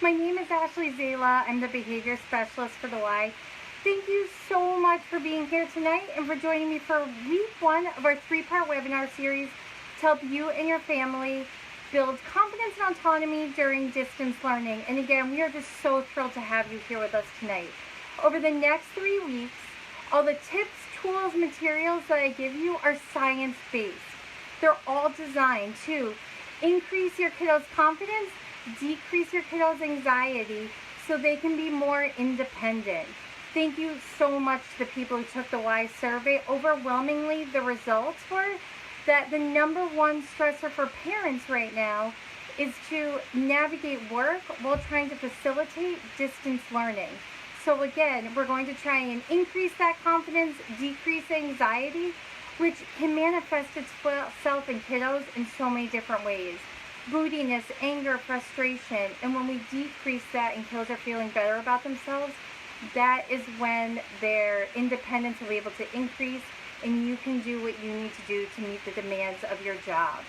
My name is Ashley Szala. I'm the behavior specialist for the Y. Thank you so much for being here tonight and for joining me for week 1 of our 3-part webinar series to help you and your family build confidence and autonomy during distance learning. And again, we are just so thrilled to have you here with us tonight. Over the next 3 weeks, all the tips, tools, materials that I give you are science-based. They're all designed to increase your kiddos' confidence, decrease your kiddos' anxiety so they can be more independent. Thank you so much to the people who took the Y survey. Overwhelmingly, the results were that the number one stressor for parents right now is to navigate work while trying to facilitate distance learning. So again, we're going to try and increase that confidence, decrease anxiety, which can manifest itself in kiddos in so many different ways. Moodiness, anger, frustration, and when we decrease that and kiddos are feeling better about themselves, that is when their independence will be able to increase and you can do what you need to do to meet the demands of your job.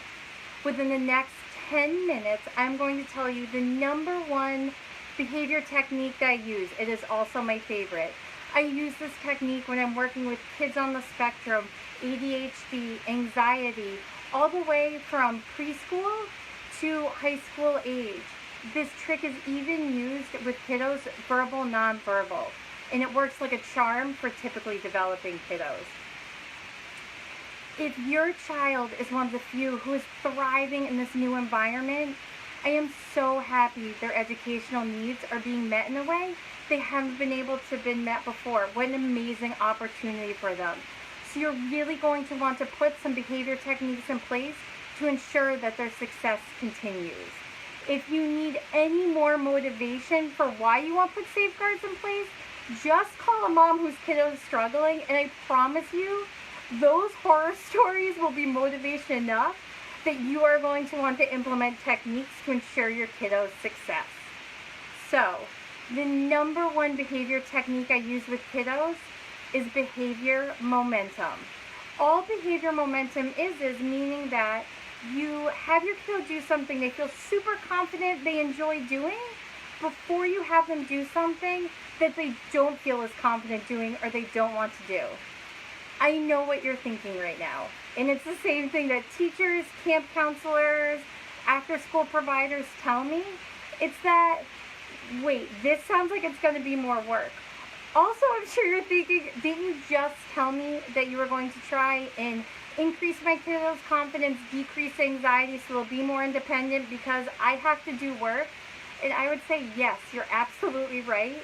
Within the next 10 minutes, I'm going to tell you the number one behavior technique that I use. It is also my favorite. I use this technique when I'm working with kids on the spectrum, ADHD, anxiety, all the way from preschool to high school age. This trick is even used with kiddos verbal, nonverbal, and it works like a charm for typically developing kiddos. If your child is one of the few who is thriving in this new environment, I am so happy their educational needs are being met in a way they haven't been able to be met before. What an amazing opportunity for them. So you're really going to want to put some behavior techniques in place to ensure that their success continues. If you need any more motivation for why you want to put safeguards in place, just call a mom whose kiddo is struggling, and I promise you, those horror stories will be motivation enough that you are going to want to implement techniques to ensure your kiddo's success. So, the number one behavior technique I use with kiddos is behavior momentum. All behavior momentum is meaning that you have your kiddo do something they feel super confident they enjoy doing before you have them do something that they don't feel as confident doing or they don't want to do. I know what you're thinking right now. And it's the same thing that teachers, camp counselors, after-school providers tell me. It's that, wait, this sounds like it's going to be more work. Also, I'm sure you're thinking, didn't you just tell me that you were going to try and increase my kiddos' confidence, decrease anxiety so they'll be more independent because I have to do work? And I would say, yes, you're absolutely right.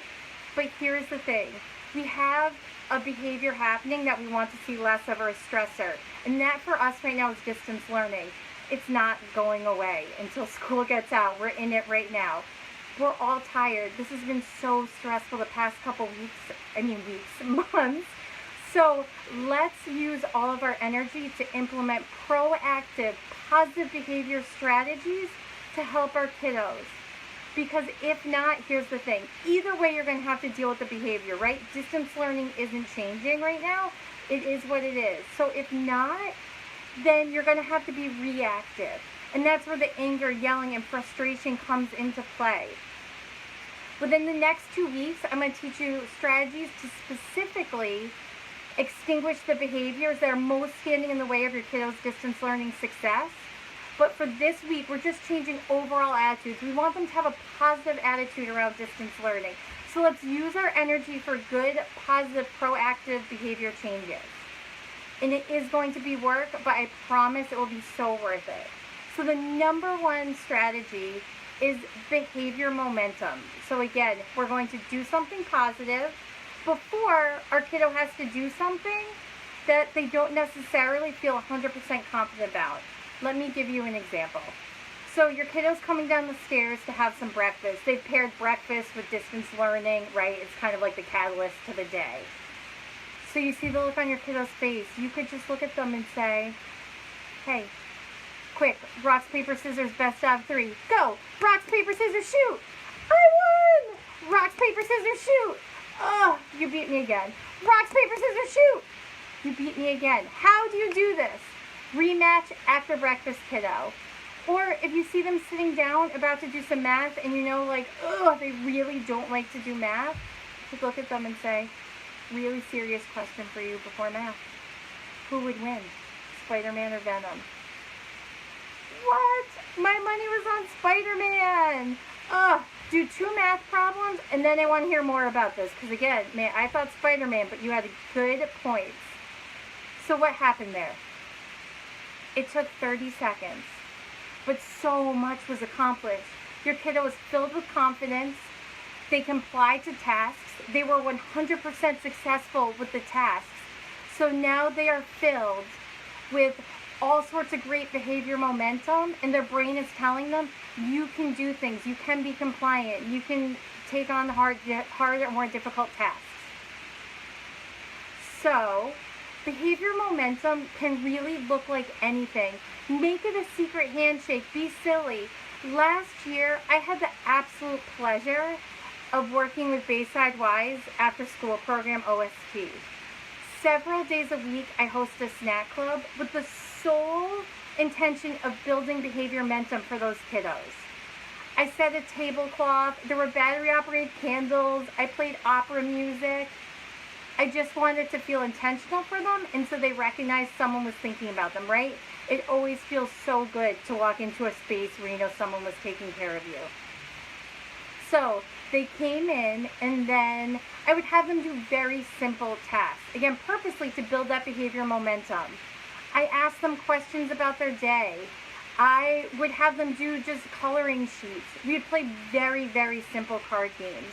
But here's the thing. We have a behavior happening that we want to see less of or a stressor. And that for us right now is distance learning. It's not going away until school gets out. We're in it right now. We're all tired. This has been so stressful the past couple months. So let's use all of our energy to implement proactive, positive behavior strategies to help our kiddos. Because if not, here's the thing. Either way, you're going to have to deal with the behavior, right? Distance learning isn't changing right now. It is what it is. So if not, then you're going to have to be reactive. And that's where the anger, yelling, and frustration comes into play. Within the next 2 weeks, I'm going to teach you strategies to specifically extinguish the behaviors that are most standing in the way of your kiddos' distance learning success. But for this week, we're just changing overall attitudes. We want them to have a positive attitude around distance learning. So let's use our energy for good, positive, proactive behavior changes. And it is going to be work, but I promise it will be so worth it. So the number one strategy is behavior momentum. So again, we're going to do something positive before our kiddo has to do something that they don't necessarily feel 100% confident about. Let me give you an example. So your kiddo's coming down the stairs to have some breakfast. They've paired breakfast with distance learning, right? It's kind of like the catalyst to the day. So you see the look on your kiddo's face. You could just look at them and say, hey, quick, rocks, paper, scissors, best out of 3. Go! Rocks, paper, scissors, shoot! I won! Rocks, paper, scissors, shoot! Ugh, you beat me again. Rocks, paper, scissors, shoot! You beat me again. How do you do this? Rematch after breakfast, kiddo. Or if you see them sitting down about to do some math and you know, like, ugh, they really don't like to do math, just look at them and say, really serious question for you before math. Who would win, Spider-Man or Venom? What? My money was on Spider-Man. Ugh. Do 2 math problems, and then I want to hear more about this. Because again, man, I thought Spider-Man, but you had good points. So what happened there? It took 30 seconds. But so much was accomplished. Your kiddo was filled with confidence. They complied to tasks. They were 100% successful with the tasks. So now they are filled with all sorts of great behavior momentum, and their brain is telling them, you can do things, you can be compliant, you can take on harder, more difficult tasks. So, behavior momentum can really look like anything. Make it a secret handshake, be silly. Last year, I had the absolute pleasure of working with Bayside Y's after school program OST. Several days a week, I host a snack club with the sole intention of building behavior momentum for those kiddos. I set a tablecloth, there were battery-operated candles, I played opera music. I just wanted to feel intentional for them, and so they recognized someone was thinking about them, right? It always feels so good to walk into a space where you know someone was taking care of you. So they came in, and then I would have them do very simple tasks. Again, purposely to build that behavior momentum. I asked them questions about their day. I would have them do just coloring sheets. We would play very, very simple card games.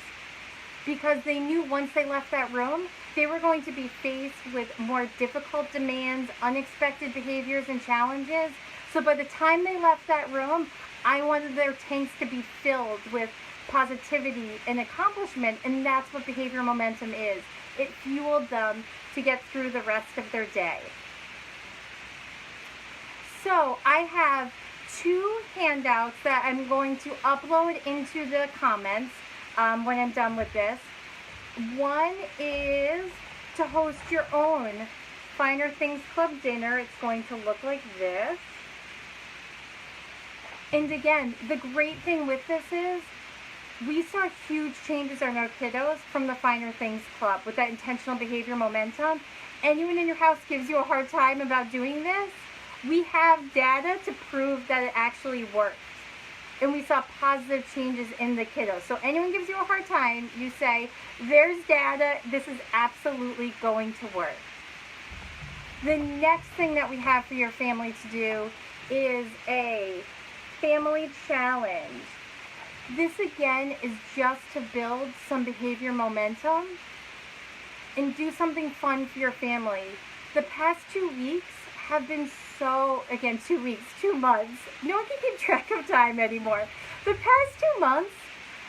Because they knew once they left that room, they were going to be faced with more difficult demands, unexpected behaviors and challenges. So by the time they left that room, I wanted their tanks to be filled with positivity and accomplishment, and that's what behavior momentum is. It fueled them to get through the rest of their day. So I have 2 handouts that I'm going to upload into the comments when I'm done with this. One is to host your own Finer Things Club dinner. It's going to look like this. And again, the great thing with this is we saw huge changes in our kiddos from the Finer Things Club with that intentional behavior momentum. Anyone in your house gives you a hard time about doing this, we have data to prove that it actually works. And we saw positive changes in the kiddos. So anyone gives you a hard time, you say, there's data, this is absolutely going to work. The next thing that we have for your family to do is a family challenge. This again is just to build some behavior momentum and do something fun for your family. The past 2 weeks have been so, again, 2 weeks, 2 months. No one can keep track of time anymore. The past 2 months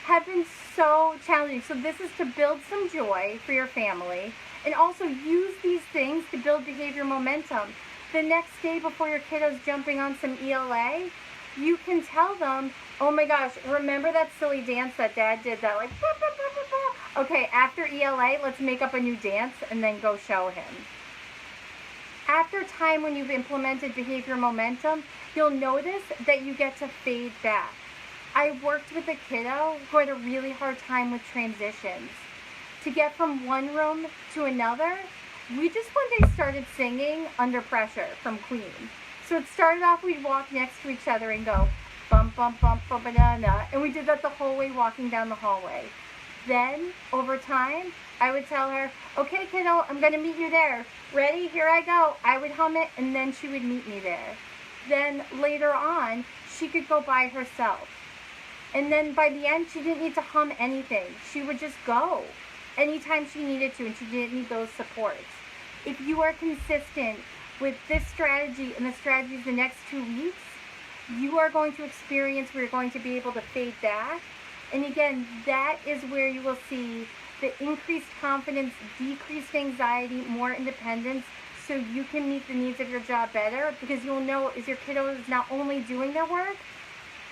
have been so challenging. So this is to build some joy for your family and also use these things to build behavior momentum. The next day before your kiddo's jumping on some ELA, you can tell them, oh my gosh, remember that silly dance that Dad did that like, bah, bah, bah, bah, bah. Okay, after ELA, let's make up a new dance and then go show him. After time when you've implemented behavior momentum, you'll notice that you get to fade back. I worked with a kiddo who had a really hard time with transitions. To get from one room to another, we just one day started singing Under Pressure from Queen. So it started off, we'd walk next to each other and go, bump, bump, bump, bump, banana. And we did that the whole way walking down the hallway. Then, over time, I would tell her, okay, kiddo, I'm going to meet you there. Ready? Here I go. I would hum it, and then she would meet me there. Then, later on, she could go by herself. And then, by the end, she didn't need to hum anything. She would just go anytime she needed to, and she didn't need those supports. If you are consistent with this strategy and the strategies the next 2 weeks, you are going to experience where you're going to be able to fade back. And again, that is where you will see the increased confidence, decreased anxiety, more independence, so you can meet the needs of your job better, because you'll know is your kiddo is not only doing their work,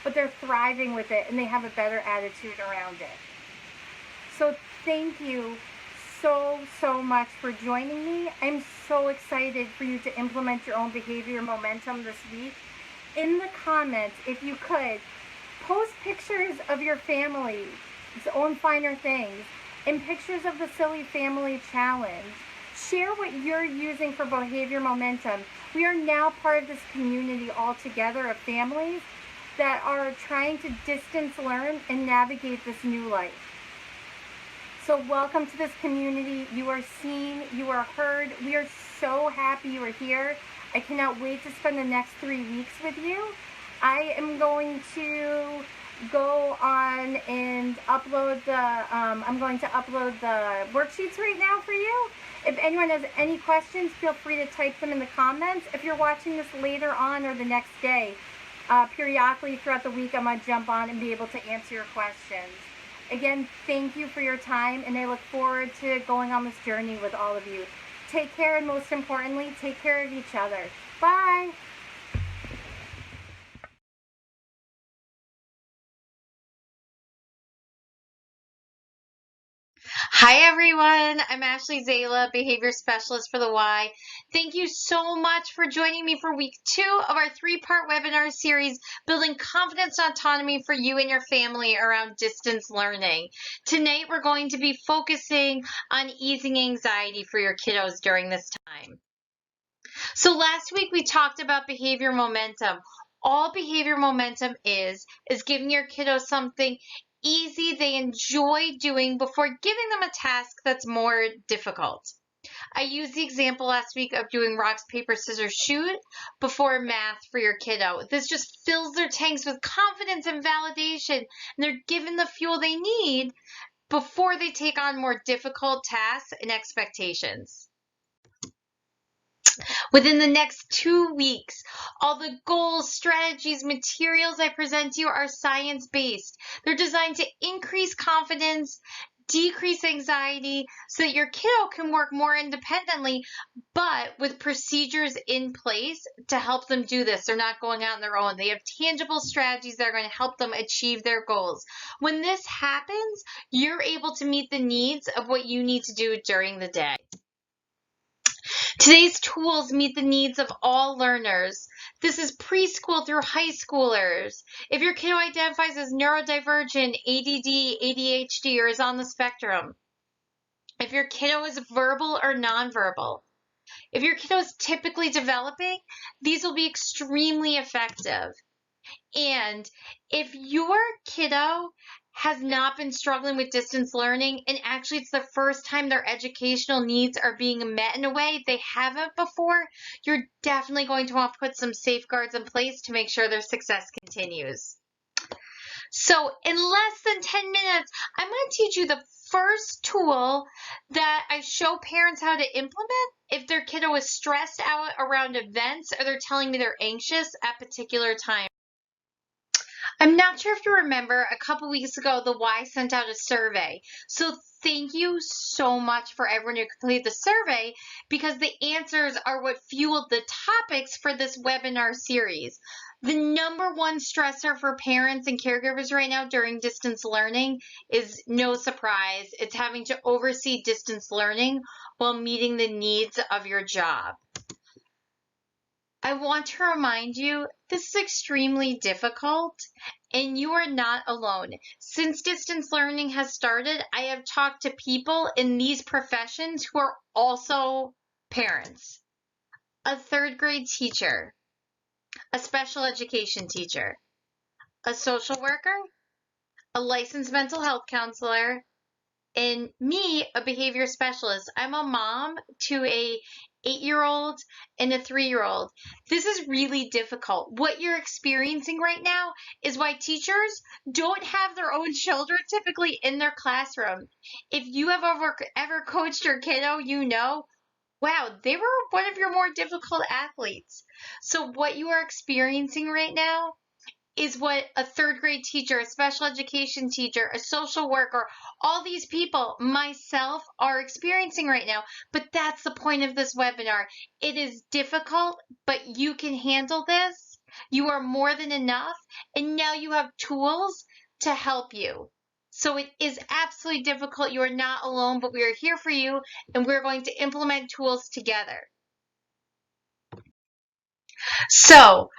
but they're thriving with it and they have a better attitude around it. So thank you so much for joining me. I'm so excited for you to implement your own behavior momentum this week. in the comments, if you could, post pictures of your family's own finer things and pictures of the Silly Family Challenge. Share what you're using for behavior momentum. We are now part of this community all together of families that are trying to distance learn and navigate this new life. So welcome to this community. You are seen, you are heard. We are so happy you are here. I cannot wait to spend the next 3 weeks with you. I am going to go on and upload I'm going to upload the worksheets right now for you. If anyone has any questions, feel free to type them in the comments. If you're watching this later on or the next day, periodically throughout the week, I'm going to jump on and be able to answer your questions. Again, thank you for your time, and I look forward to going on this journey with all of you. Take care, and most importantly, take care of each other. Bye! Hi everyone, I'm Ashley Szala, Behavior Specialist for the Y. Thank you so much for joining me for week 2 of our 3-part webinar series, Building Confidence and Autonomy for You and Your Family Around Distance Learning. Tonight we're going to be focusing on easing anxiety for your kiddos during this time. So last week we talked about behavior momentum. All behavior momentum is giving your kiddos something easy they enjoy doing before giving them a task that's more difficult. I used the example last week of doing rocks, paper, scissors, shoot before math for your kiddo. This just fills their tanks with confidence and validation, and they're given the fuel they need before they take on more difficult tasks and expectations. Within the next 2 weeks, all the goals, strategies, materials I present to you are science-based. They're designed to increase confidence, decrease anxiety, so that your kiddo can work more independently, but with procedures in place to help them do this. They're not going out on their own. They have tangible strategies that are going to help them achieve their goals. When this happens, you're able to meet the needs of what you need to do during the day. Today's tools meet the needs of all learners. This is preschool through high schoolers. If your kiddo identifies as neurodivergent, ADD, ADHD, or is on the spectrum. If your kiddo is verbal or nonverbal. If your kiddo is typically developing, these will be extremely effective. And if your kiddo has not been struggling with distance learning, and actually it's the first time their educational needs are being met in a way they haven't before, you're definitely going to want to put some safeguards in place to make sure their success continues. So in less than 10 minutes, I'm going to teach you the first tool that I show parents how to implement if their kiddo is stressed out around events or they're telling me they're anxious at particular times. I'm not sure if you remember, a couple weeks ago, the Y sent out a survey. So thank you so much for everyone who completed the survey, because the answers are what fueled the topics for this webinar series. The number one stressor for parents and caregivers right now during distance learning is, no surprise, it's having to oversee distance learning while meeting the needs of your job. I want to remind you, this is extremely difficult, and you are not alone. Since distance learning has started, I have talked to people in these professions who are also parents. A 3rd grade teacher, a special education teacher, a social worker, a licensed mental health counselor, and me, a behavior specialist. I'm a mom to a 8-year-old and a 3-year-old. This is really difficult. What you're experiencing right now is why teachers don't have their own children typically in their classroom. If you have ever coached your kiddo, you know, wow, they were one of your more difficult athletes. So what you are experiencing right now is what a 3rd grade teacher, a special education teacher, a social worker, all these people, myself, are experiencing right now. But that's the point of this webinar. It is difficult, but you can handle this. You are more than enough, and now you have tools to help you. So it is absolutely difficult. You are not alone, but we are here for you, and we're going to implement tools together. So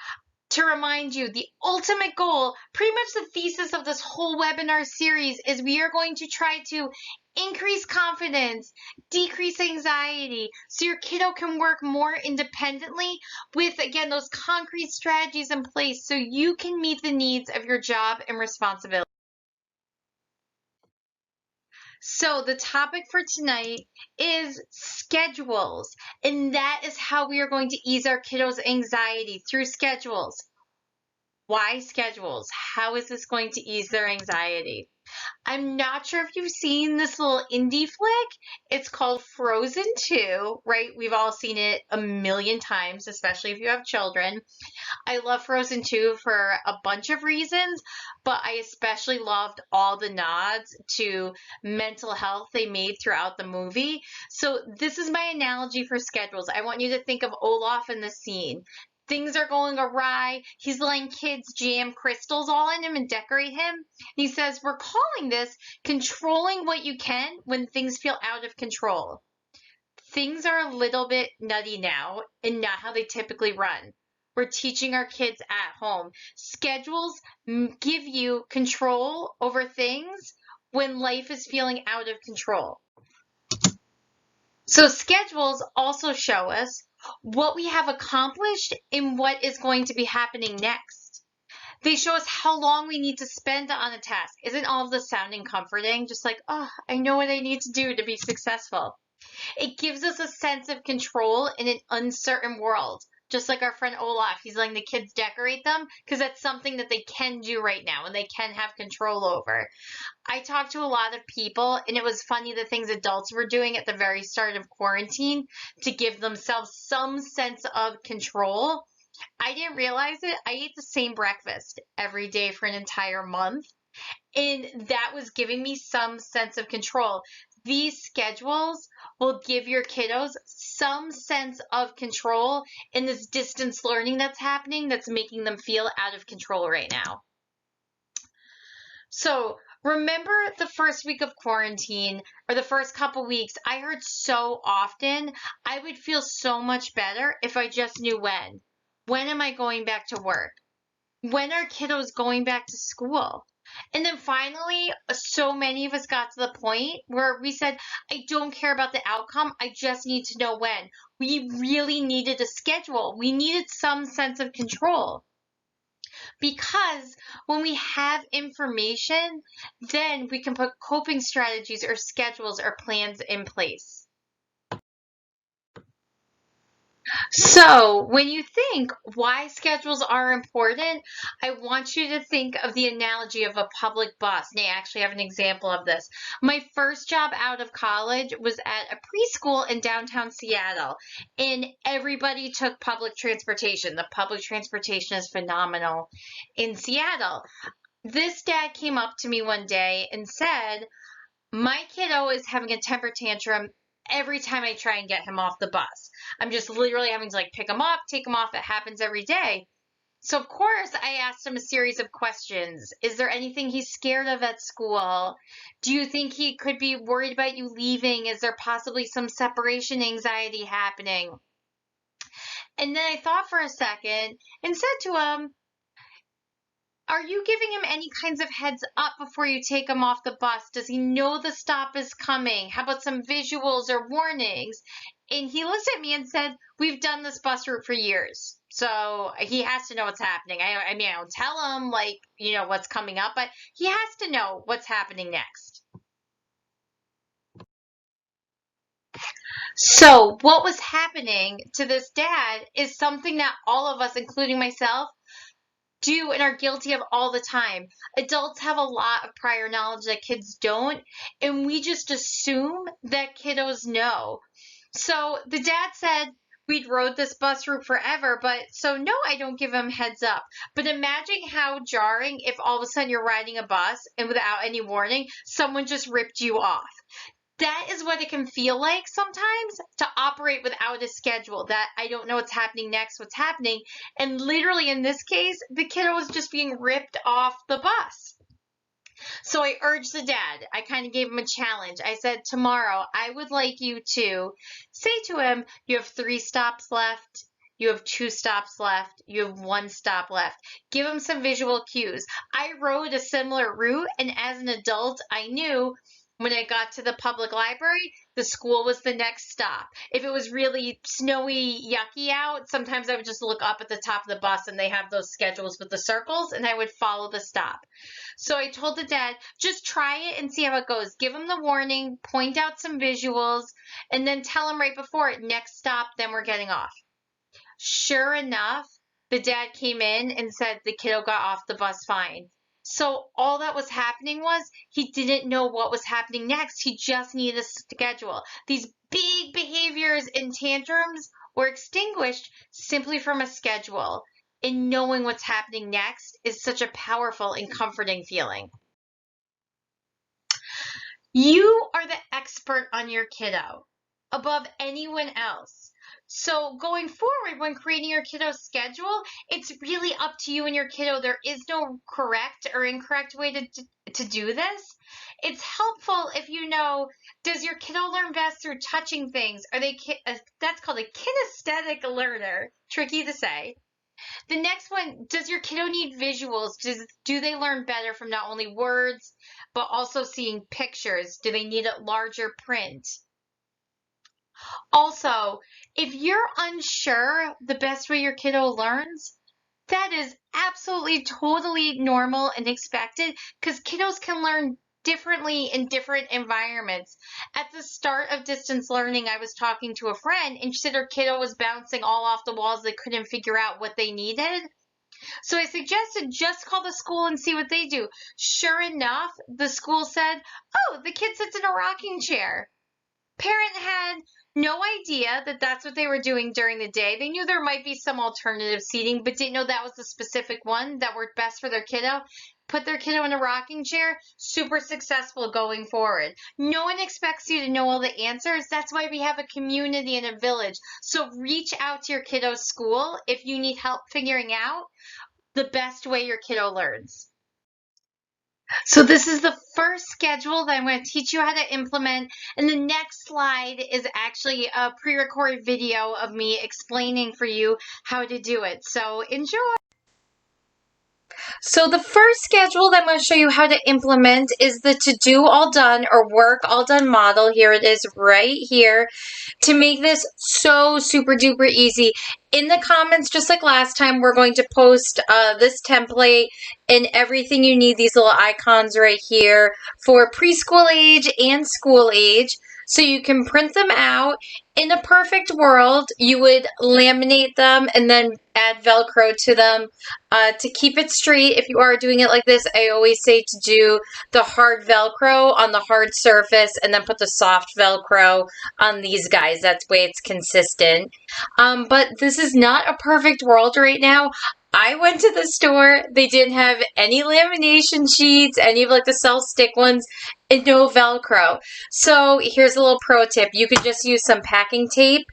to remind you, the ultimate goal, pretty much the thesis of this whole webinar series, is we are going to try to increase confidence, decrease anxiety, so your kiddo can work more independently with, again, those concrete strategies in place so you can meet the needs of your job and responsibility. So the topic for tonight is schedules, and that is how we are going to ease our kiddos' anxiety through schedules. Why schedules? How is this going to ease their anxiety? I'm not sure if you've seen this little indie flick. It's called Frozen 2, right? We've all seen it a million times, especially if you have children. I love Frozen 2 for a bunch of reasons, but I especially loved all the nods to mental health they made throughout the movie. So this is my analogy for schedules. I want you to think of Olaf in the scene. Things are going awry. He's letting kids jam crystals all in him and decorate him. He says, we're calling this controlling what you can when things feel out of control. Things are a little bit nutty now and not how they typically run. We're teaching our kids at home. Schedules give you control over things when life is feeling out of control. So schedules also show us what we have accomplished and what is going to be happening next. They show us how long we need to spend on a task. Isn't all of this sounding comforting? Just like, oh, I know what I need to do to be successful. It gives us a sense of control in an uncertain world. Just like our friend Olaf, he's letting the kids decorate them because that's something that they can do right now and they can have control over. I talked to a lot of people, and it was funny the things adults were doing at the very start of quarantine to give themselves some sense of control. I didn't realize it. I ate the same breakfast every day for an entire month, and that was giving me some sense of control. These schedules will give your kiddos some sense of control in this distance learning that's happening that's making them feel out of control right now. So remember the first week of quarantine or the first couple weeks, I heard so often I would feel so much better if I just knew when. When am I going back to work? When are kiddos going back to school? And then finally, so many of us got to the point where we said, I don't care about the outcome. I just need to know when. We really needed a schedule. We needed some sense of control. Because when we have information, then we can put coping strategies or schedules or plans in place. So when you think why schedules are important, I want you to think of the analogy of a public bus. And I actually have an example of this. My first job out of college was at a preschool in downtown Seattle, and everybody took public transportation. The public transportation is phenomenal in Seattle. This dad came up to me one day and said, my kiddo is having a temper tantrum every time I try and get him off the bus. I'm just literally having to pick him up, take him off. It happens every day. So of course I asked him a series of questions. Is there anything he's scared of at school? Do you think he could be worried about you leaving? Is there possibly some separation anxiety happening? And then I thought for a second and said to him, are you giving him any kinds of heads up before you take him off the bus? Does he know the stop is coming? How about some visuals or warnings? And he looked at me and said, we've done this bus route for years. So he has to know what's happening. I mean, I don't tell him what's coming up, but he has to know what's happening next. So what was happening to this dad is something that all of us, including myself, do and are guilty of all the time. Adults have a lot of prior knowledge that kids don't, and we just assume that kiddos know. So the dad said, we'd rode this bus route forever, but so no, I don't give him heads up. But imagine how jarring if all of a sudden you're riding a bus and without any warning, someone just ripped you off. That is what it can feel like sometimes to operate without a schedule, that I don't know what's happening next, what's happening. And literally in this case, the kiddo was just being ripped off the bus. So I urged the dad, I kind of gave him a challenge. I said, tomorrow, I would like you to say to him, you have 3 stops left. You have 2 stops left. You have 1 stop left. Give them some visual cues. I rode a similar route, and as an adult, I knew when I got to the public library, the school was the next stop. If it was really snowy, yucky out, sometimes I would just look up at the top of the bus and they have those schedules with the circles, and I would follow the stop. So I told the dad, just try it and see how it goes. Give him the warning, point out some visuals, and then tell him right before it, next stop, then we're getting off. Sure enough, the dad came in and said the kiddo got off the bus fine. So all that was happening was he didn't know what was happening next. He just needed a schedule. These big behaviors and tantrums were extinguished simply from a schedule. And knowing what's happening next is such a powerful and comforting feeling. You are the expert on your kiddo above anyone else. So going forward, when creating your kiddo's schedule, it's really up to you and your kiddo. There is no correct or incorrect way to do this. It's helpful if you know, does your kiddo learn best through touching things? Are they, that's called a kinesthetic learner. Tricky to say. The next one, does your kiddo need visuals? Do they learn better from not only words, but also seeing pictures? Do they need a larger print? Also, if you're unsure the best way your kiddo learns, that is absolutely totally normal and expected because kiddos can learn differently in different environments. At the start of distance learning, I was talking to a friend and she said her kiddo was bouncing all off the walls. They couldn't figure out what they needed. So I suggested just call the school and see what they do. Sure enough, the school said, oh, the kid sits in a rocking chair. Parent had no idea that that's what they were doing during the day. They knew there might be some alternative seating, but didn't know that was the specific one that worked best for their kiddo. Put their kiddo in a rocking chair, super successful going forward. No one expects you to know all the answers. That's why we have a community and a village. So reach out to your kiddo's school if you need help figuring out the best way your kiddo learns. So this is the first schedule that I'm going to teach you how to implement. And the next slide is actually a pre-recorded video of me explaining for you how to do it. So enjoy. So the first schedule that I'm going to show you how to implement is the to-do all done or work all done model. Here it is right here. To make this so super duper easy, in the comments, just like last time, we're going to post this template and everything you need, these little icons right here for preschool age and school age. So you can print them out. In a perfect world, you would laminate them and then add Velcro to them to keep it straight. If you are doing it like this, I always say to do the hard Velcro on the hard surface and then put the soft Velcro on these guys. That's the way it's consistent. But this is not a perfect world right now. I went to the store. They didn't have any lamination sheets, any of like the self-stick ones, and no Velcro. So here's a little pro tip. You could just use some packing tape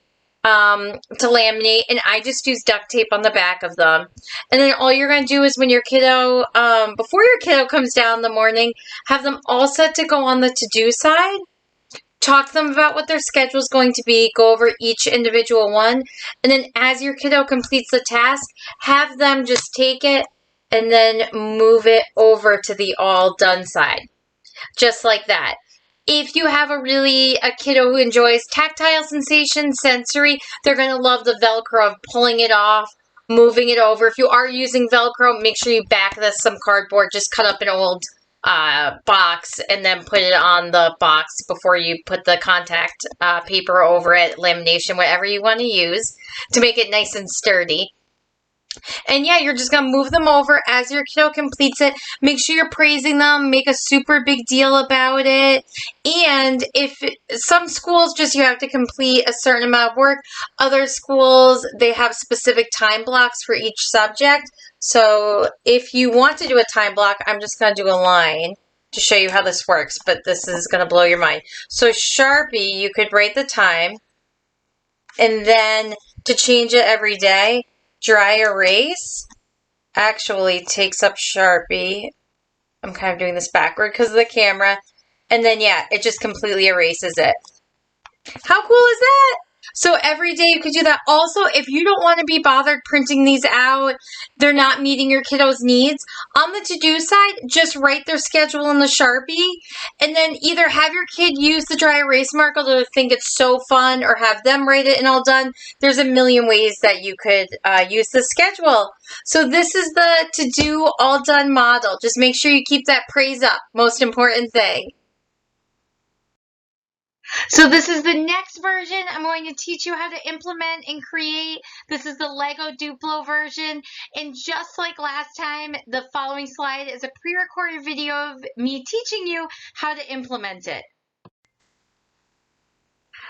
to laminate, and I just use duct tape on the back of them. And then all you're going to do is when your kiddo, before your kiddo comes down in the morning, have them all set to go on the to-do side. Talk to them about what their schedule is going to be, go over each individual one, and then as your kiddo completes the task, have them just take it and then move it over to the all done side. Just like that. If you have a kiddo who enjoys tactile sensation, sensory, they're going to love the Velcro of pulling it off, moving it over. If you are using Velcro, make sure you back this some cardboard, just cut up an old box and then put it on the box before you put the contact paper over it, lamination, whatever you want to use to make it nice and sturdy. And yeah, you're just going to move them over as your kiddo completes it. Make sure you're praising them. Make a super big deal about it. And some schools just you have to complete a certain amount of work. Other schools, they have specific time blocks for each subject. So if you want to do a time block, I'm just going to do a line to show you how this works. But this is going to blow your mind. So Sharpie, you could write the time. And then to change it every day, dry erase actually takes up Sharpie. I'm kind of doing this backward because of the camera. And then, yeah, it just completely erases it. How cool is that? So every day you could do that. Also, if you don't want to be bothered printing these out, they're not meeting your kiddo's needs. On the to-do side, just write their schedule in the Sharpie, and then either have your kid use the dry erase marker to think it's so fun, or have them write it and all done. There's a million ways that you could use the schedule. So this is the to-do all done model. Just make sure you keep that praise up. Most important thing. So this is the next version. I'm going to teach you how to implement and create. This is the Lego Duplo version. And just like last time, the following slide is a pre-recorded video of me teaching you how to implement it.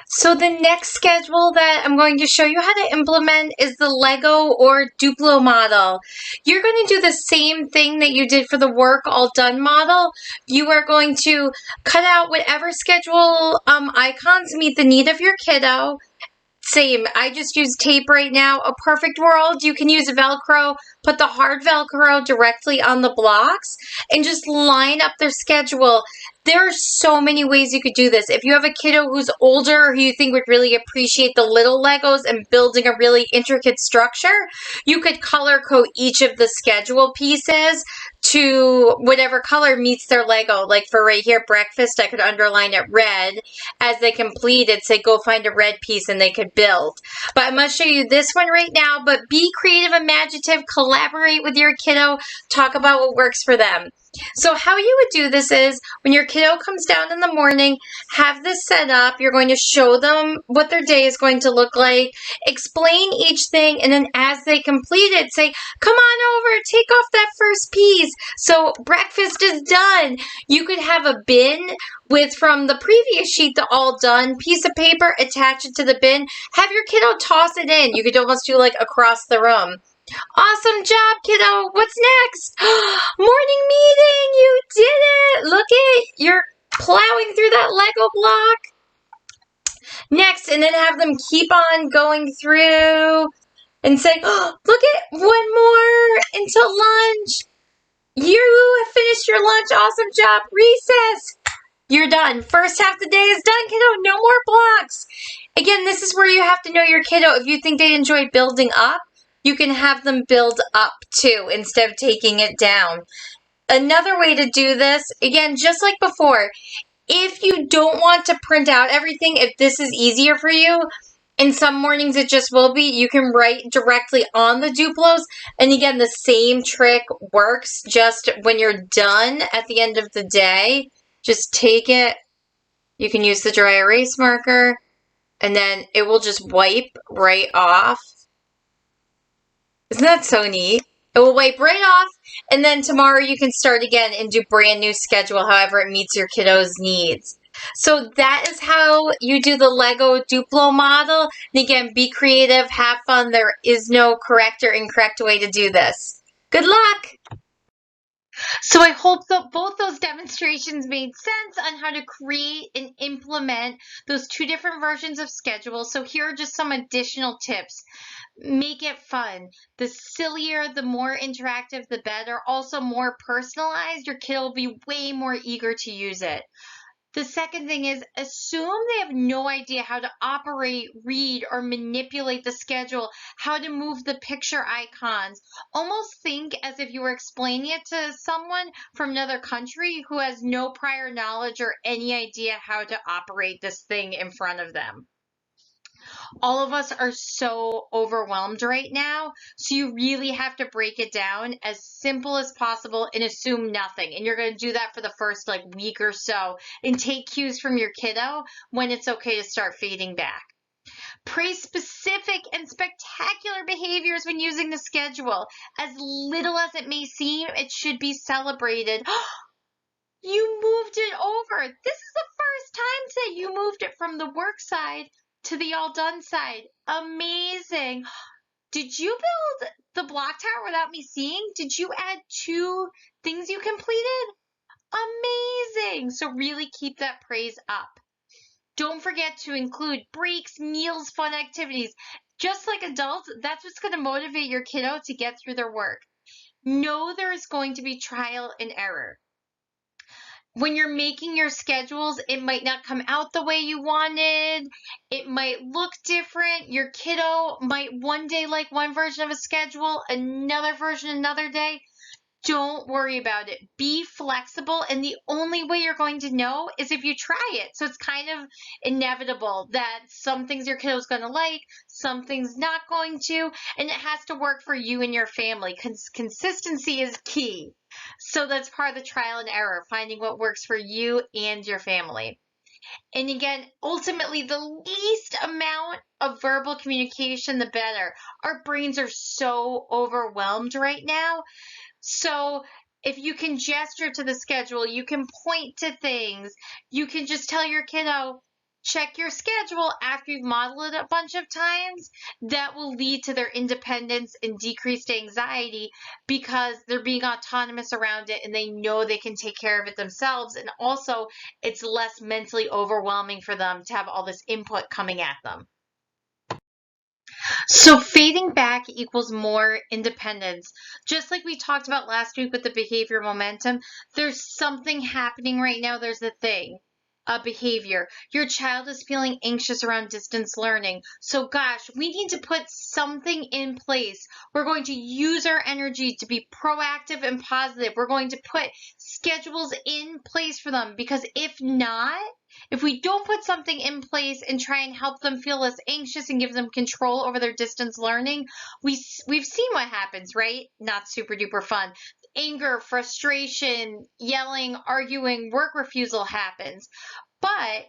So the next schedule that I'm going to show you how to implement is the Lego or Duplo model. You're going to do the same thing that you did for the work all done model. You are going to cut out whatever schedule icons meet the need of your kiddo. Same, I just use tape right now. A perfect world, you can use Velcro, put the hard Velcro directly on the blocks, and just line up their schedule. There are so many ways you could do this. If you have a kiddo who's older who you think would really appreciate the little Legos and building a really intricate structure, you could color code each of the schedule pieces to whatever color meets their Lego. Like for right here, breakfast, I could underline it red. As they complete it, say go find a red piece and they could build. But I'm going to show you this one right now. But be creative, imaginative, collaborate with your kiddo, talk about what works for them. So how you would do this is when your kiddo comes down in the morning, have this set up. You're going to show them what their day is going to look like, explain each thing, and then as they complete it, say, come on over, take off that first piece. So breakfast is done. You could have a bin with from the previous sheet the all done piece of paper, attach it to the bin, have your kiddo toss it in. You could almost do like across the room. Awesome job, kiddo. What's next? Morning meeting. You did it. Look at you're plowing through that Lego block. Next, and then have them keep on going through and say, oh, look at one more until lunch. You have finished your lunch. Awesome job. Recess. You're done. First half of the day is done, kiddo. No more blocks. Again, this is where you have to know your kiddo. If you think they enjoy building up, you can have them build up too instead of taking it down. Another way to do this, again, just like before, if you don't want to print out everything, if this is easier for you, and some mornings it just will be, you can write directly on the Duplos. And again, the same trick works just when you're done at the end of the day. Just take it. You can use the dry erase marker, and then it will just wipe right off. Isn't that so neat? It will wipe right off, and then tomorrow you can start again and do brand new schedule, however it meets your kiddo's needs. So that is how you do the Lego Duplo model. And again, be creative, have fun. There is no correct or incorrect way to do this. Good luck! So I hope that both those demonstrations made sense on how to create and implement those two different versions of schedule. So here are just some additional tips. Make it fun. The sillier, the more interactive, the better. Also more personalized. Your kid will be way more eager to use it. The second thing is assume they have no idea how to operate, read, or manipulate the schedule, how to move the picture icons. Almost think as if you were explaining it to someone from another country who has no prior knowledge or any idea how to operate this thing in front of them. All of us are so overwhelmed right now. So you really have to break it down as simple as possible and assume nothing. And you're going to do that for the first week or so and take cues from your kiddo when it's okay to start fading back. Praise specific and spectacular behaviors when using the schedule. As little as it may seem, it should be celebrated. You moved it over. This is the first time that you moved it from the work side to the all done side. Amazing. Did you build the block tower without me seeing? Did you add 2 things you completed? Amazing. So really keep that praise up. Don't forget to include breaks, meals, fun activities. Just like adults, that's what's going to motivate your kiddo to get through their work. Know there's going to be trial and error. when you're making your schedules, it might not come out the way you wanted. It might look different. Your kiddo might one day like one version of a schedule, another version another day. Don't worry about it. Be flexible. And the only way you're going to know is if you try it. So it's kind of inevitable that some things your kiddo's going to like, some things not going to, and it has to work for you and your family. Consistency is key. So that's part of the trial and error, finding what works for you and your family. And again, ultimately, the least amount of verbal communication, the better. Our brains are so overwhelmed right now. So if you can gesture to the schedule, you can point to things, you can just tell your kiddo, check your schedule after you've modeled it a bunch of times. That will lead to their independence and decreased anxiety because they're being autonomous around it and they know they can take care of it themselves. And also, it's less mentally overwhelming for them to have all this input coming at them. So fading back equals more independence. Just like we talked about last week with the behavior momentum, there's something happening right now. There's a thing, a behavior. Your child is feeling anxious around distance learning. So gosh, we need to put something in place. We're going to use our energy to be proactive and positive. We're going to put schedules in place for them because if not, if we don't put something in place and try and help them feel less anxious and give them control over their distance learning, we've seen what happens, right? Not super duper fun. Anger, frustration, yelling, arguing, work refusal happens. But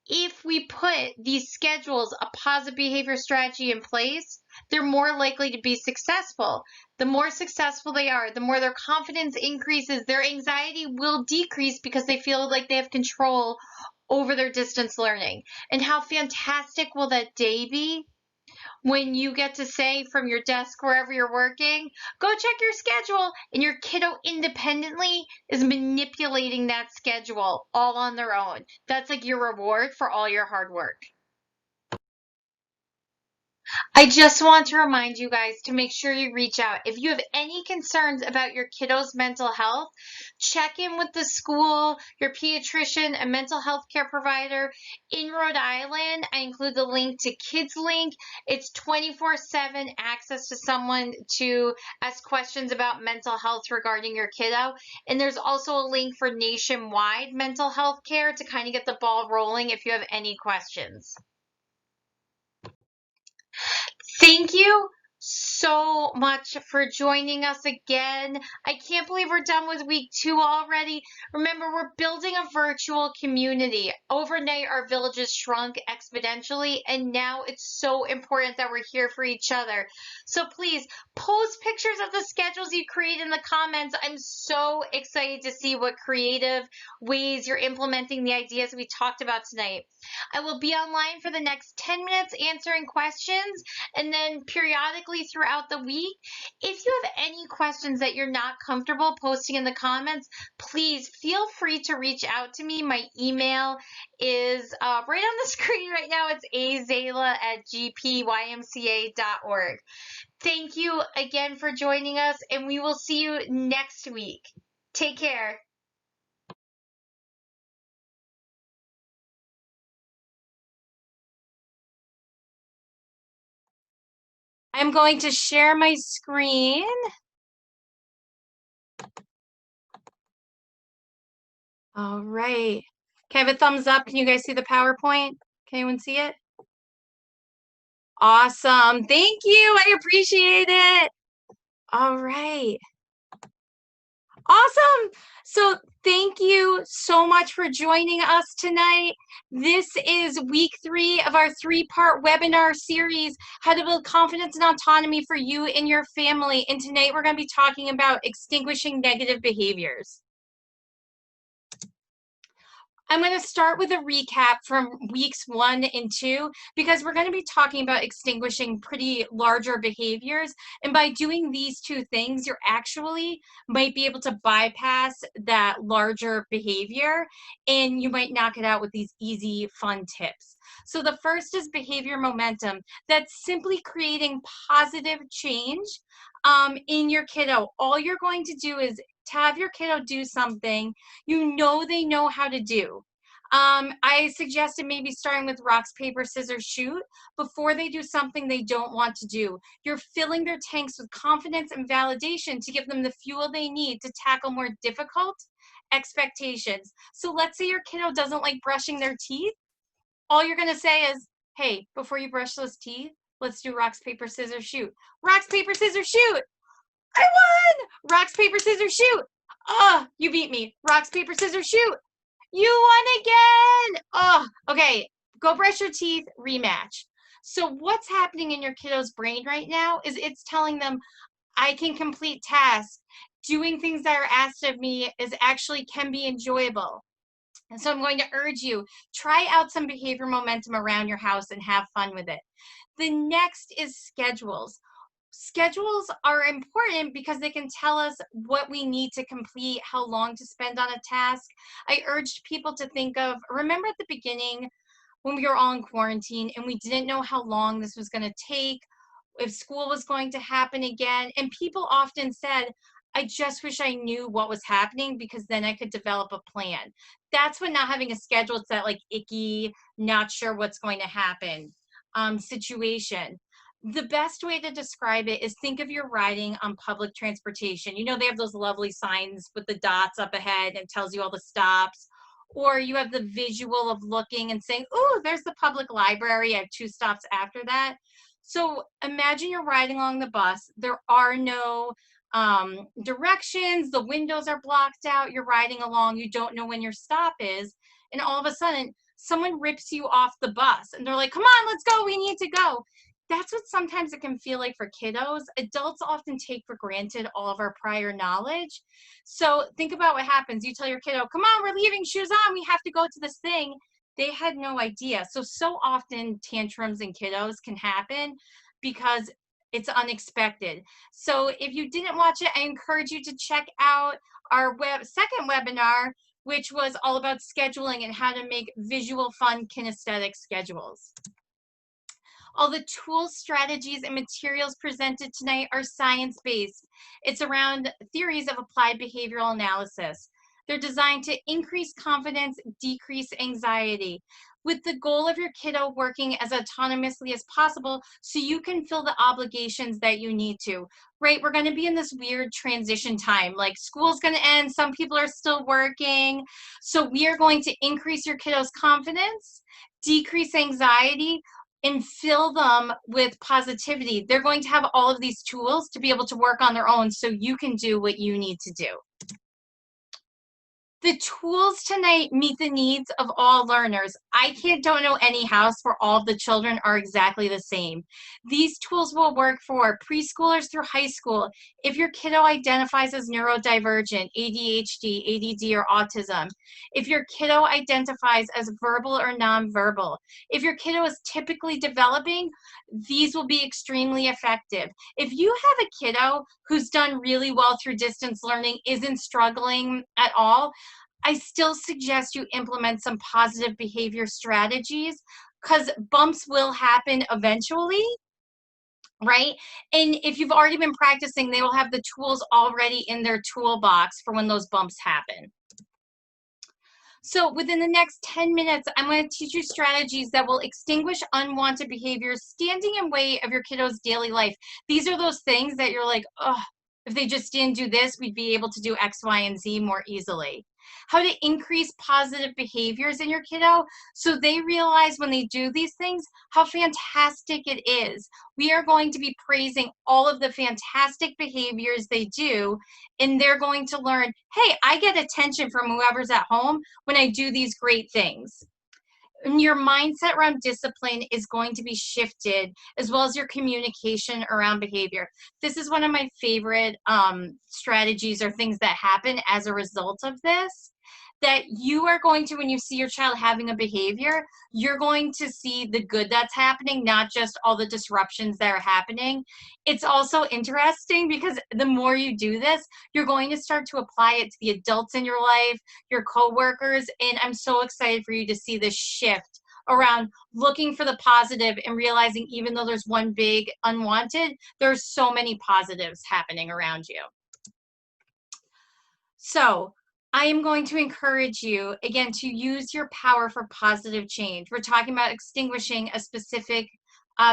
if we put these schedules, a positive behavior strategy in place, they're more likely to be successful. The more successful they are, the more their confidence increases, their anxiety will decrease because they feel like they have control over their distance learning. And how fantastic will that day be when you get to say from your desk, wherever you're working, go check your schedule, and your kiddo independently is manipulating that schedule all on their own. That's like your reward for all your hard work. I just want to remind you guys to make sure you reach out. If you have any concerns about your kiddo's mental health, check in with the school, your pediatrician, a mental health care provider. In Rhode Island, I include the link to Kids Link. It's 24/7 access to someone to ask questions about mental health regarding your kiddo. And there's also a link for nationwide mental health care to kind of get the ball rolling if you have any questions. Thank you so much for joining us again. I can't believe we're done with week 2 already. Remember, we're building a virtual community. Overnight, our villages shrunk exponentially, and now it's so important that we're here for each other. So please post pictures of the schedules you create in the comments. I'm so excited to see what creative ways you're implementing the ideas we talked about tonight. I will be online for the next 10 minutes answering questions, and then periodically throughout the week. If you have any questions that you're not comfortable posting in the comments, please feel free to reach out to me. My email is right on the screen right now. It's azala@gpymca.org. Thank you again for joining us, and we will see you next week. Take care. I'm going to share my screen. All right. Can I have a thumbs up? Can you guys see the PowerPoint? Can anyone see it? Awesome. Thank you. I appreciate it. All right. Awesome. So thank you so much for joining us tonight. This is week 3 of our 3-part webinar series, How to Build Confidence and Autonomy for You and Your Family. And tonight we're going to be talking about extinguishing negative behaviors. I'm going to start with a recap from weeks 1 and 2 because we're going to be talking about extinguishing pretty larger behaviors. And by doing these 2 things, you're actually might be able to bypass that larger behavior and you might knock it out with these easy, fun tips. So the first is behavior momentum. That's simply creating positive change in your kiddo. All you're going to do is to have your kiddo do something you know they know how to do. I suggested maybe starting with rocks, paper, scissors, shoot before they do something they don't want to do. You're filling their tanks with confidence and validation to give them the fuel they need to tackle more difficult expectations. So let's say your kiddo doesn't like brushing their teeth. All you're going to say is, hey, before you brush those teeth, let's do rocks, paper, scissors, shoot. Rocks, paper, scissors, shoot. I won! Rocks, paper, scissors, shoot. Oh, you beat me. Rocks, paper, scissors, shoot. You won again. Oh, okay. Go brush your teeth, rematch. So what's happening in your kiddo's brain right now is it's telling them, I can complete tasks. Doing things that are asked of me can be enjoyable. And so I'm going to urge you, try out some behavior momentum around your house and have fun with it. The next is schedules. Schedules are important because they can tell us what we need to complete, how long to spend on a task. I urged people to think of, remember at the beginning when we were all in quarantine and we didn't know how long this was going to take, if school was going to happen again. And people often said, I just wish I knew what was happening because then I could develop a plan. That's when not having a schedule, it's that like icky, not sure what's going to happen situation. The best way to describe it is think of your riding on public transportation. You know, they have those lovely signs with the dots up ahead and tells you all the stops. Or you have the visual of looking and saying, oh, there's the public library. I have 2 stops after that. So imagine you're riding along the bus. There are no directions. The windows are blocked out. You're riding along. You don't know when your stop is. And all of a sudden, someone rips you off the bus and they're like, come on, let's go. We need to go. That's what sometimes it can feel like for kiddos. Adults often take for granted all of our prior knowledge. So think about what happens. You tell your kiddo, come on, we're leaving, shoes on, we have to go to this thing. They had no idea. So often tantrums in kiddos can happen because it's unexpected. So if you didn't watch it, I encourage you to check out our second webinar, which was all about scheduling and how to make visual, fun, kinesthetic schedules. All the tools, strategies, and materials presented tonight are science-based. It's around theories of applied behavioral analysis. They're designed to increase confidence, decrease anxiety, with the goal of your kiddo working as autonomously as possible so you can fill the obligations that you need to. Right, we're going to be in this weird transition time, like school's going to end, some people are still working. So we are going to increase your kiddo's confidence, decrease anxiety, and fill them with positivity. They're going to have all of these tools to be able to work on their own so you can do what you need to do. The tools tonight meet the needs of all learners. Don't know any house where all of the children are exactly the same. These tools will work for preschoolers through high school. If your kiddo identifies as neurodivergent, ADHD, ADD, or autism, if your kiddo identifies as verbal or nonverbal, if your kiddo is typically developing, these will be extremely effective. If you have a kiddo who's done really well through distance learning, isn't struggling at all, I still suggest you implement some positive behavior strategies because bumps will happen eventually, right? And if you've already been practicing, they will have the tools already in their toolbox for when those bumps happen. So within the next 10 minutes, I'm going to teach you strategies that will extinguish unwanted behaviors standing in way of your kiddo's daily life. These are those things that you're like, oh, if they just didn't do this, we'd be able to do X, Y, and Z more easily. How to increase positive behaviors in your kiddo so they realize when they do these things how fantastic it is. We are going to be praising all of the fantastic behaviors they do, and they're going to learn, hey, I get attention from whoever's at home when I do these great things. And your mindset around discipline is going to be shifted, as well as your communication around behavior. This is one of my favorite strategies or things that happen as a result of this, that you are going to, when you see your child having a behavior, you're going to see the good that's happening, not just all the disruptions that are happening. It's also interesting because the more you do this, you're going to start to apply it to the adults in your life, your coworkers, and I'm so excited for you to see this shift around looking for the positive and realizing even though there's one big unwanted, there's so many positives happening around you. So I am going to encourage you again to use your power for positive change. We're talking about extinguishing a specific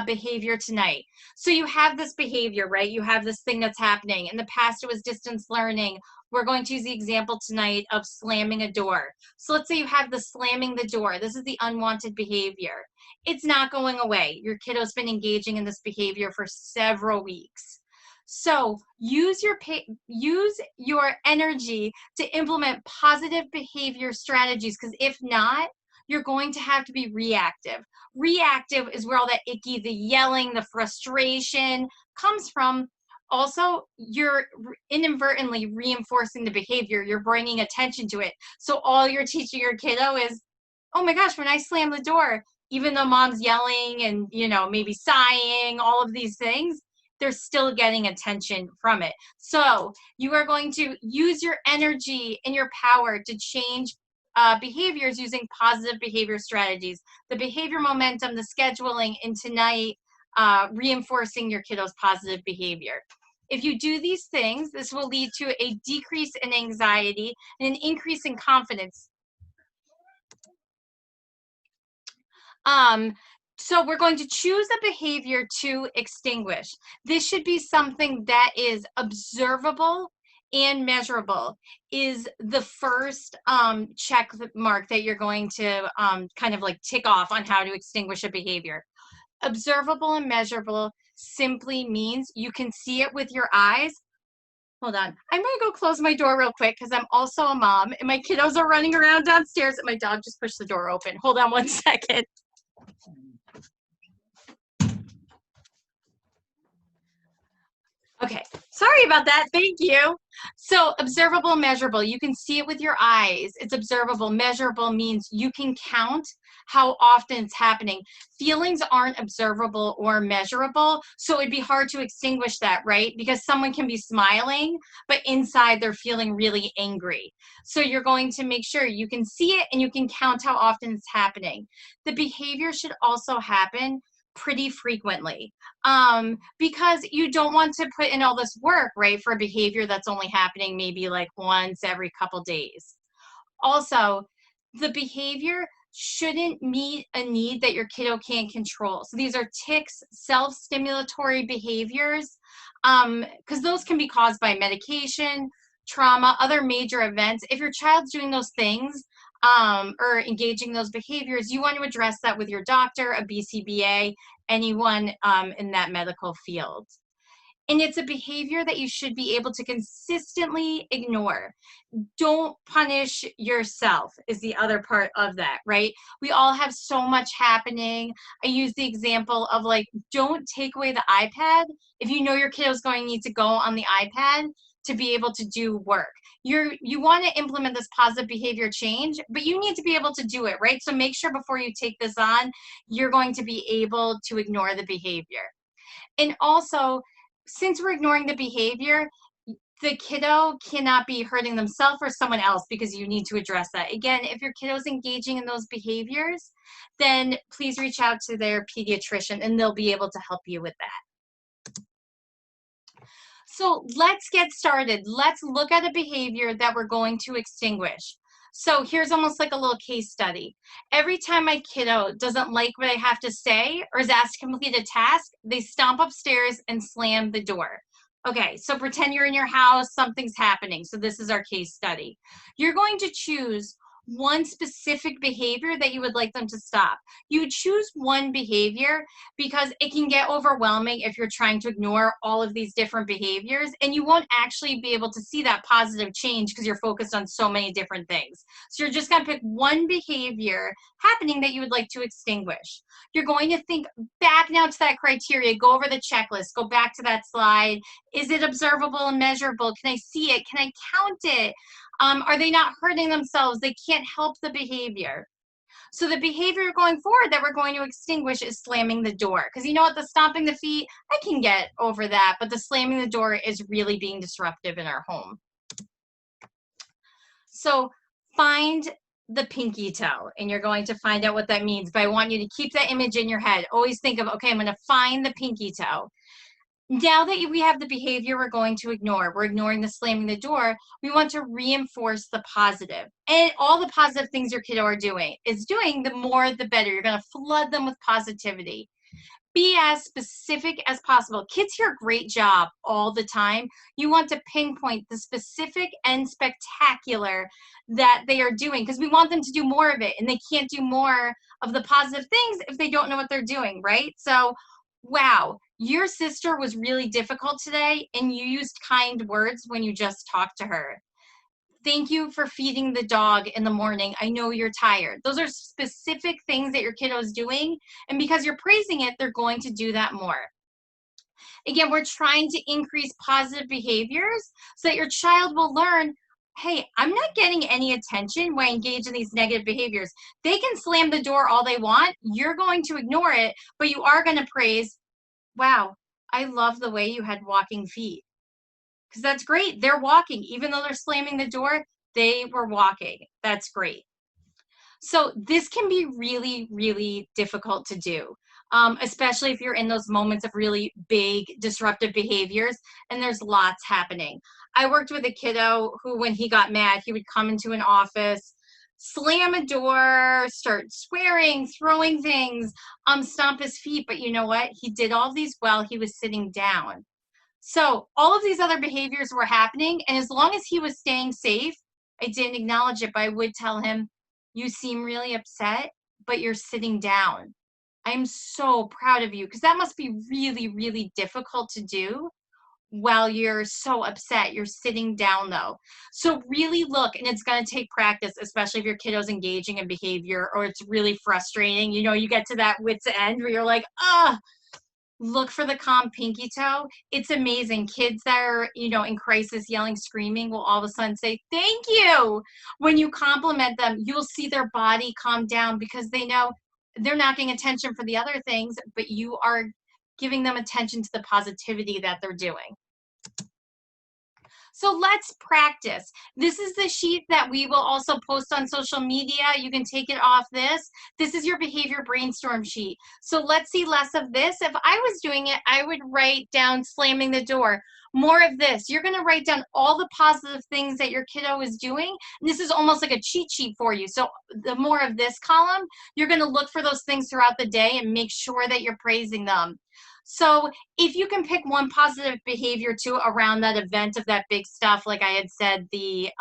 behavior tonight. So you have this behavior, right? You have this thing that's happening. In the past, it was distance learning. We're going to use the example tonight of slamming a door. So let's say you have the slamming the door. This is the unwanted behavior. It's not going away. Your kiddo's been engaging in this behavior for several weeks. So use your energy to implement positive behavior strategies, because if not, you're going to have to be reactive. Reactive is where all that icky, the yelling, the frustration comes from. Also, you're inadvertently reinforcing the behavior. You're bringing attention to it. So all you're teaching your kiddo is, oh my gosh, when I slam the door, even though mom's yelling and, maybe sighing, all of these things, they're still getting attention from it. So you are going to use your energy and your power to change behaviors using positive behavior strategies. The behavior momentum, the scheduling, and tonight, reinforcing your kiddo's positive behavior. If you do these things, this will lead to a decrease in anxiety and an increase in confidence. So we're going to choose a behavior to extinguish. This should be something that is observable and measurable, is the first check mark that you're going to kind of like tick off on how to extinguish a behavior. Observable and measurable simply means you can see it with your eyes. Hold on. I'm going to go close my door real quick because I'm also a mom and my kiddos are running around downstairs and my dog just pushed the door open. Hold on one second. Okay, sorry about that. Thank you. So observable, measurable. You can see it with your eyes. It's observable. Measurable means you can count how often it's happening. Feelings aren't observable or measurable, so it'd be hard to extinguish that, right? Because someone can be smiling, but inside they're feeling really angry. So you're going to make sure you can see it and you can count how often it's happening. The behavior should also happen pretty frequently, because you don't want to put in all this work, right, for a behavior that's only happening maybe like once every couple days. Also, the behavior shouldn't meet a need that your kiddo can't control. So these are tics, self-stimulatory behaviors, because those can be caused by medication, trauma, other major events. If your child's doing those things, or engaging those behaviors, you want to address that with your doctor, a BCBA, anyone in that medical field. And it's a behavior that you should be able to consistently ignore. Don't punish yourself is the other part of that, right? We all have so much happening. I use the example of like, don't take away the iPad if you know your kiddo's going to need to go on the iPad to be able to do work. You want to implement this positive behavior change, but you need to be able to do it, right? So make sure before you take this on, you're going to be able to ignore the behavior. And also, since we're ignoring the behavior, the kiddo cannot be hurting themselves or someone else, because you need to address that. Again, if your kiddo's engaging in those behaviors, then please reach out to their pediatrician and they'll be able to help you with that. So let's get started. Let's look at a behavior that we're going to extinguish. So here's almost like a little case study. Every time my kiddo doesn't like what I have to say or is asked to complete a task, they stomp upstairs and slam the door. Okay, so pretend you're in your house, something's happening. So this is our case study. You're going to choose one specific behavior that you would like them to stop. You choose one behavior because it can get overwhelming if you're trying to ignore all of these different behaviors, and you won't actually be able to see that positive change because you're focused on so many different things. So you're just going to pick one behavior happening that you would like to extinguish. You're going to think back now to that criteria, go over the checklist, go back to that slide. Is it observable and measurable? Can I see it? Can I count it? Are they not hurting themselves? They can't help the behavior. So the behavior going forward that we're going to extinguish is slamming the door. Because you know what, the stomping the feet, I can get over that, but the slamming the door is really being disruptive in our home. So find the pinky toe, and you're going to find out what that means. But I want you to keep that image in your head. Always think of, okay, I'm going to find the pinky toe. Now that we have the behavior we're going to ignore, we're ignoring the slamming the door, we want to reinforce the positive. And all the positive things your kiddo is doing, the more the better. You're going to flood them with positivity. Be as specific as possible. Kids hear great job all the time. You want to pinpoint the specific and spectacular that they are doing, because we want them to do more of it, and they can't do more of the positive things if they don't know what they're doing, right? So, wow, your sister was really difficult today, and you used kind words when you just talked to her. Thank you for feeding the dog in the morning. I know you're tired. Those are specific things that your kiddo is doing. And because you're praising it, they're going to do that more. Again, we're trying to increase positive behaviors so that your child will learn, hey, I'm not getting any attention when I engage in these negative behaviors. They can slam the door all they want. You're going to ignore it, but you are going to praise, wow, I love the way you had walking feet. Because that's great. They're walking. Even though they're slamming the door, they were walking. That's great. So this can be really, really difficult to do, especially if you're in those moments of really big disruptive behaviors and there's lots happening. I worked with a kiddo who, when he got mad, he would come into an office, slam a door, start swearing, throwing things, stomp his feet. But you know what? He did all these while he was sitting down. So all of these other behaviors were happening, and as long as he was staying safe, I didn't acknowledge it, but I would tell him, you seem really upset, but you're sitting down. I'm so proud of you, because that must be really, really difficult to do while you're so upset. You're sitting down though. So really look, and it's going to take practice, especially if your kiddo's engaging in behavior or it's really frustrating. You know, you get to that wit's end where you're like, look for the calm pinky toe. It's amazing. Kids that are, in crisis, yelling, screaming, will all of a sudden say, thank you. When you compliment them, you'll see their body calm down, because they know they're not getting attention for the other things, but you are giving them attention to the positivity that they're doing. So let's practice. This is the sheet that we will also post on social media. You can take it off this. This is your behavior brainstorm sheet. So let's see less of this. If I was doing it, I would write down slamming the door. More of this. You're going to write down all the positive things that your kiddo is doing. And this is almost like a cheat sheet for you. So the more of this column, you're going to look for those things throughout the day and make sure that you're praising them. So if you can pick one positive behavior too around that event of that big stuff, like I had said, the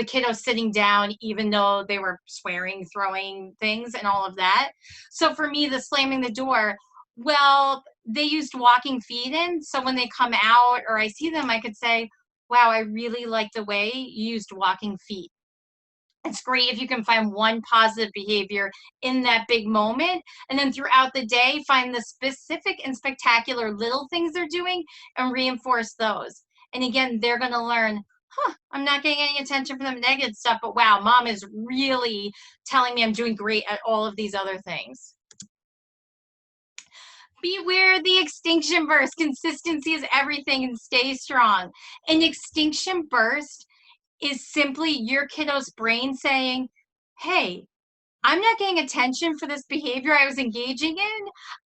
kiddo sitting down even though they were swearing, throwing things and all of that. So for me, the slamming the door, well, they used walking feet in. So when they come out or I see them, I could say, wow, I really like the way you used walking feet. It's great if you can find one positive behavior in that big moment, and then throughout the day, find the specific and spectacular little things they're doing and reinforce those. And again, they're going to learn, I'm not getting any attention from the negative stuff, but wow, mom is really telling me I'm doing great at all of these other things. Beware the extinction burst. Consistency is everything, and stay strong. An extinction burst is simply your kiddo's brain saying, hey, I'm not getting attention for this behavior I was engaging in.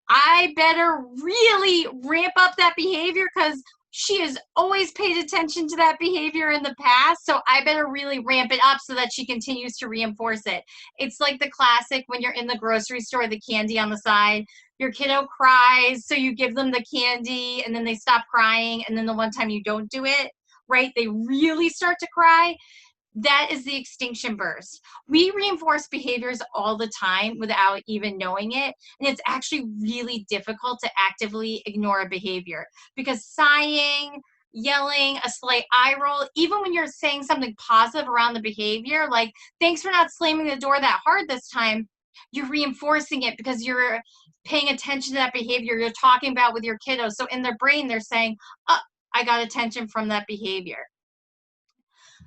I better really ramp up that behavior, because she has always paid attention to that behavior in the past. So I better really ramp it up so that she continues to reinforce it. It's like the classic when you're in the grocery store, the candy on the side. Your kiddo cries, so you give them the candy, and then they stop crying. And then the one time you don't do it, right, they really start to cry. That is the extinction burst. We reinforce behaviors all the time without even knowing it. And it's actually really difficult to actively ignore a behavior, because sighing, yelling, a slight eye roll, even when you're saying something positive around the behavior, like, thanks for not slamming the door that hard this time, you're reinforcing it because you're paying attention to that behavior you're talking about with your kiddo. So in their brain, they're saying, I got attention from that behavior.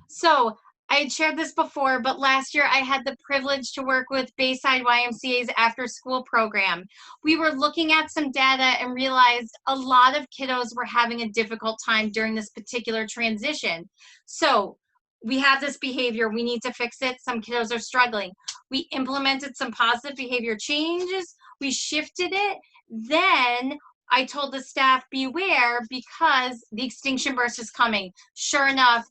So I had shared this before, but last year I had the privilege to work with Bayside YMCA's after school program. We were looking at some data and realized a lot of kiddos were having a difficult time during this particular transition. So we have this behavior, we need to fix it. Some kiddos are struggling. We implemented some positive behavior changes. We shifted it. Then I told the staff, beware, because the extinction burst is coming. Sure enough,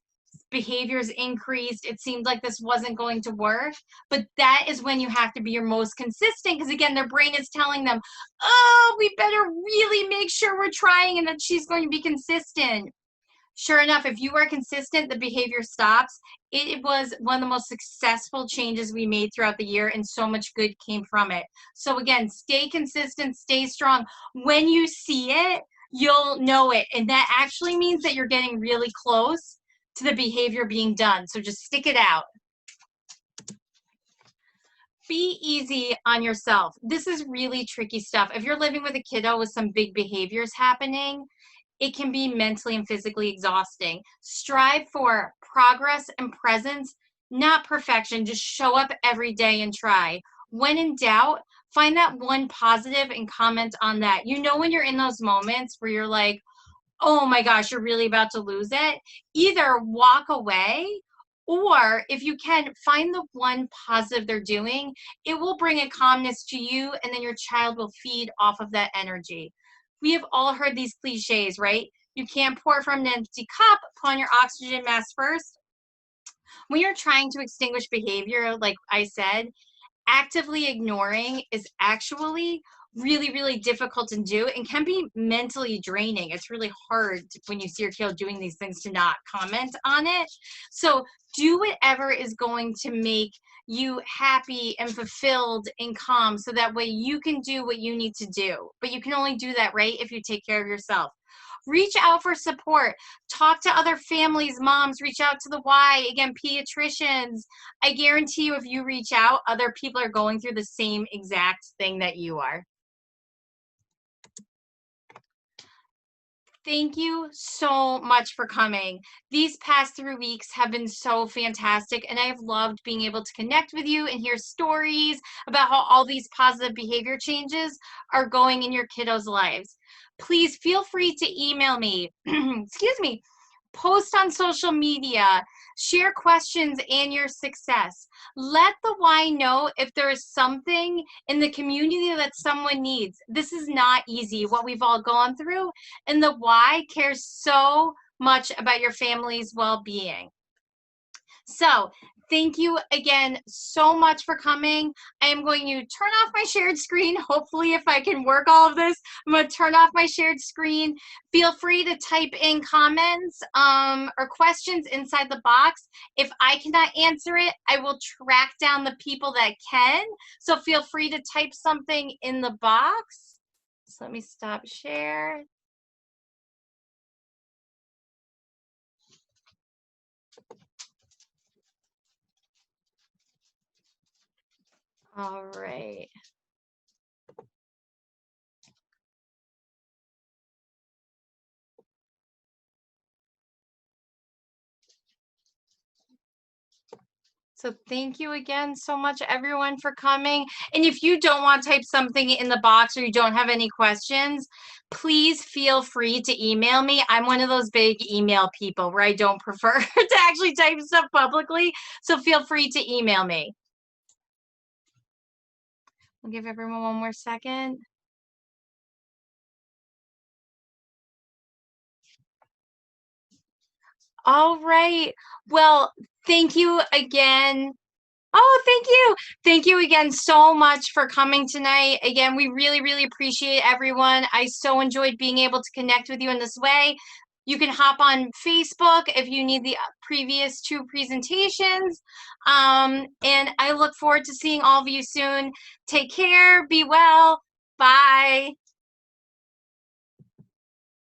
behaviors increased. It seemed like this wasn't going to work, but that is when you have to be your most consistent, because again, their brain is telling them, oh, we better really make sure we're trying and that she's going to be consistent. Sure enough, if you are consistent, the behavior stops. It was one of the most successful changes we made throughout the year, and so much good came from it. So again, stay consistent, stay strong. When you see it, you'll know it. And that actually means that you're getting really close to the behavior being done. So just stick it out. Be easy on yourself. This is really tricky stuff. If you're living with a kiddo with some big behaviors happening, it can be mentally and physically exhausting. Strive for progress and presence, not perfection. Just show up every day and try. When in doubt, find that one positive and comment on that. You know, when you're in those moments where you're like, oh my gosh, you're really about to lose it, either walk away, or if you can, find the one positive they're doing. It will bring a calmness to you, and then your child will feed off of that energy. We have all heard these cliches, right? You can't pour from an empty cup. Put on your oxygen mask first. When you're trying to extinguish behavior, like I said, actively ignoring is actually really, really difficult to do and can be mentally draining. It's really hard when you see your kid doing these things to not comment on it. So do whatever is going to make you happy and fulfilled and calm, so that way you can do what you need to do. But you can only do that, right, if you take care of yourself. Reach out for support. Talk to other families, moms. Reach out to the Y, again, pediatricians. I guarantee you, if you reach out, other people are going through the same exact thing that you are. Thank you so much for coming. These past 3 weeks have been so fantastic, and I have loved being able to connect with you and hear stories about how all these positive behavior changes are going in your kiddos' lives. Please feel free to email me, excuse me, post on social media, share questions and your success. Let the Y know if there is something in the community that someone needs. This is not easy, what we've all gone through, and the Y cares so much about your family's well-being. So thank you again so much for coming. I am going to turn off my shared screen. Hopefully, if I can work all of this, I'm going to turn off my shared screen. Feel free to type in comments or questions inside the box. If I cannot answer it, I will track down the people that can. So feel free to type something in the box. So let me stop share. All right. So thank you again so much, everyone, for coming. And if you don't want to type something in the box or you don't have any questions, please feel free to email me. I'm one of those big email people where I don't prefer to actually type stuff publicly. So feel free to email me. I'll give everyone one more second. All right. Well, thank you again. Oh, thank you. Thank you again so much for coming tonight. Again, we really, really appreciate everyone. I so enjoyed being able to connect with you in this way. You can hop on Facebook if you need the previous 2 presentations. And I look forward to seeing all of you soon. Take care. Be well. Bye.